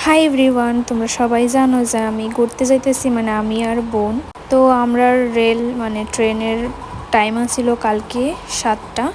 Hi everyone, তোমরা সবাই জানো যে আমি ঘুরতে যাইতেছি, মানে আমি আর বোন। তো আমরা রেল মানে ট্রেনের টাইম আছিল কালকে 7টা।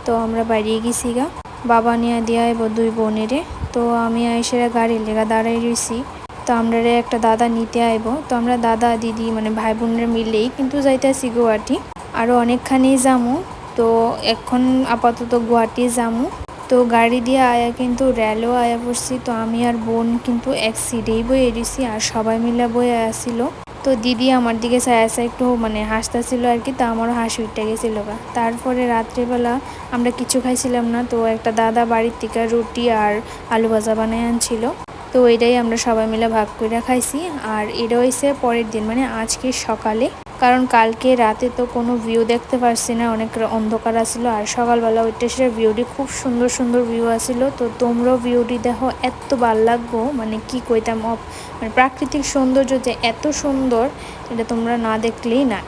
তো আমরা বাইরে গেছি গা, বাবা নিয়ে দিয়া এবার দুই বোনেরে। তো আমি আইসেরা গাড়ি লেগা দাঁড়াই রয়েছি। তো আমরা একটা দাদা নিতে আইব। তো আমরা দাদা দিদি মানে ভাই বোনের মিলেই কিন্তু যাইতেছি গুয়াহাটি। আরও অনেকখানি যামু। তো এখন আপাতত গুয়াহাটি যামু। তো গাড়ি দিয়ে আয়া কিন্তু রেলও আয়া পড়ছি। তো আমি আর বোন কিন্তু এক সিটেই বয়ে এড়িছি, আর সবাই মিলে বয়ে আসছিল। তো দিদি আমার দিকে চাইছে একটু মানে হাসতেছিল আর কি। তা আমারও হাসি উঠে গেছিল গা। তারপরে রাত্রেবেলা আমরা কিছু খাইছিলাম না। তো একটা দাদা বাড়ির থেকে রুটি আর আলু ভাজা বানায় আনছিল। তো এটাই আমরা সবাই মিলে ভাগ করে খাইছি। আর এটা হয়েছে পরের দিন, মানে আজকে সকালে। কারণ কালকে রাতে তো কোনো ভিউ দেখতে পারছি না, অনেক অন্ধকার আসছিল। আর সকালবেলা ওইটা সেটা ভিউটি খুব সুন্দর সুন্দর ভিউ আসছিল। তো তোমরাও ভিউটি দেখো, এত ভাল লাগবো, মানে কি কইতাম। মানে প্রাকৃতিক সৌন্দর্য যে এত সুন্দর, এটা তোমরা না দেখলেই না।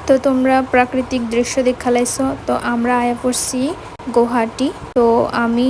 তো তোমরা প্রাকৃতিক দৃশ্য দেখালাইছো। তো আমরা আয়া পড়ছি গুয়াহাটি। তো আমি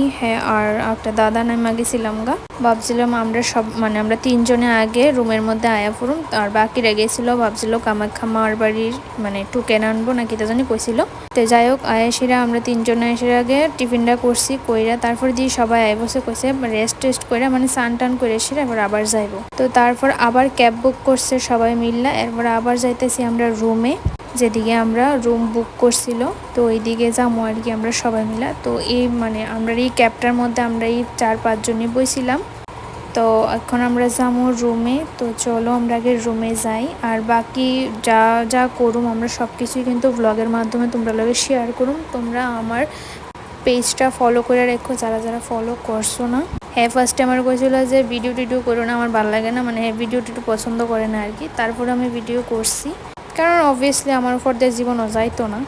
আর একটা দাদা নামা গেছিলাম গা। ভাবছিলাম আমরা সব মানে আমরা তিনজনে আগে রুমের মধ্যে আয়া পড়ুম, আর বাকিরা গেছিল ভাবছিল কামাখ্যা মার বাড়ির মানে টুকেন আনবো নাকি তা জানি কইছিল। তো যাই হোক আয়াসিরা আমরা তিনজনে আসার আগে টিফিনটা করছি কইরা, তারপর দিয়ে সবাই আয় বসে কইছে রেস্ট টেস্ট করে মানে স্নান টান করে এসে এবার আবার যাইবো। তো তারপর আবার ক্যাব বুক করছে সবাই মিললা। এরপর আবার যাইতেছি আমরা রুমে, যেদিকে আমরা রুম বুক করছিল। তো ওইদিকে যাবো আর কি আমরা সবাই মিলা। তো এই মানে আমরা এই ক্যাবটার মধ্যে আমরা এই 4-5 জনই বইছিলাম। তো এখন আমরা যাবো রুমে। তো চলো আমরা আগে রুমে যাই, আর বাকি যা যা করুম আমরা সব কিছুই কিন্তু ব্লগের মাধ্যমে তোমরা লগে শেয়ার করুম। তোমরা আমার পেজটা ফলো করে রেখো যারা যারা ফলো করছো না। হ্যাঁ, ফার্স্টে আমার কইছিল যে ভিডিও টিডিও করো না, আমার ভালো লাগে না, মানে ভিডিও টিডিও পছন্দ করে না আর কি। তারপরে আমি ভিডিও করছি, কারণ অবভিয়াসলি আমার উপর দিয়ে জীবনও যাইতো না।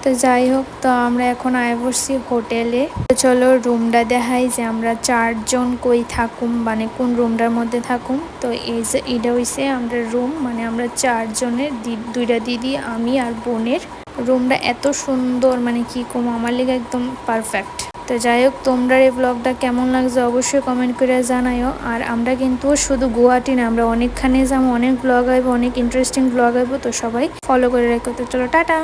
তো যাই হোক, তো আমরা এখন আয় বসছি হোটেলে। তো চলো রুমটা দেখাই যে আমরা 4 জন কই থাকুম, মানে কোন রুমটার মধ্যে থাকুম। তো এই যে এটা হইছে আমরা রুম, মানে আমরা 4 জনের, দুইটা দিদি আমি আর বোনের। রুমটা এত সুন্দর, মানে কি কম, আমার লেগে একদম পারফেক্ট। তো যাই হোক, তোমরা এই ব্লগটা কেমন লাগছে অবশ্যই কমেন্ট করে জানাইও। আর আমরা কিন্তু শুধু গুয়াহাটি না, আমরা অনেকখানে যাবো, অনেক ব্লগ আইব, অনেক ইন্টারেস্টিং ব্লগ আইব। তো সবাই ফলো করে রেখো। তো চলো টাটা।